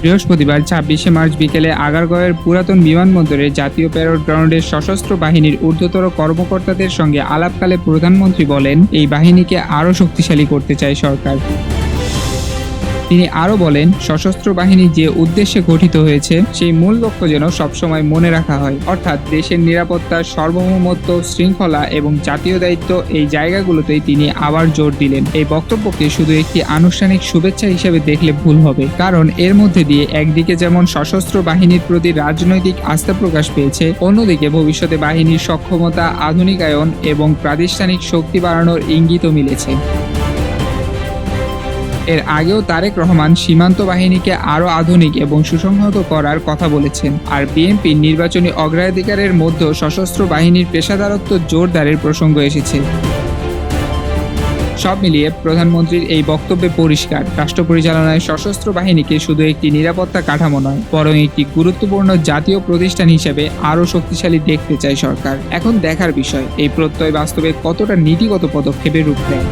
বৃহস্পতিবার ২৬শে মার্চ বিকেলে আগারগাঁওয়ের পুরাতন বিমানবন্দরে জাতীয় প্যারেড গ্রাউন্ডের সশস্ত্র বাহিনীর ঊর্ধ্বতর কর্মকর্তাদের সঙ্গে আলাপকালে প্রধানমন্ত্রী বলেন, এই বাহিনীকে আরও শক্তিশালী করতে চায় সরকার। তিনি আরও বলেন, সশস্ত্র বাহিনী যে উদ্দেশ্যে গঠিত হয়েছে সেই মূল লক্ষ্য যেন সবসময় মনে রাখা হয়, অর্থাৎ দেশের নিরাপত্তা, সার্বভৌমত্ব, শৃঙ্খলা এবং জাতীয় দায়িত্ব। এই জায়গাগুলোতেই তিনি আবার জোর দিলেন। এই বক্তব্যকে শুধু একটি আনুষ্ঠানিক শুভেচ্ছা হিসেবে দেখলে ভুল হবে, কারণ এর মধ্যে দিয়ে একদিকে যেমন সশস্ত্র বাহিনীর প্রতি রাজনৈতিক আস্থা প্রকাশ পেয়েছে, অন্যদিকে ভবিষ্যতে বাহিনীর সক্ষমতা, আধুনিকায়ন এবং প্রাতিষ্ঠানিক শক্তি বাড়ানোর ইঙ্গিতও মিলেছে। এর আগেও তারেক রহমান সীমান্ত বাহিনীকে আরও আধুনিক এবং সুসংহত করার কথা বলেছেন, আর বিএনপির নির্বাচনী অগ্রাধিকারের মধ্যে সশস্ত্র বাহিনীর পেশাদারত্ব জোরদারের প্রসঙ্গ এসেছে। সব মিলিয়ে প্রধানমন্ত্রীর এই বক্তব্যে পরিষ্কার, রাষ্ট্র পরিচালনায় সশস্ত্র বাহিনীকে শুধু একটি নিরাপত্তা কাঠামো নয়, বরং একটি গুরুত্বপূর্ণ জাতীয় প্রতিষ্ঠান হিসেবে আরও শক্তিশালী দেখতে চায় সরকার। এখন দেখার বিষয়, এই প্রত্যয় বাস্তবে কতটা নীতিগত পদক্ষেপে রূপ দেয়।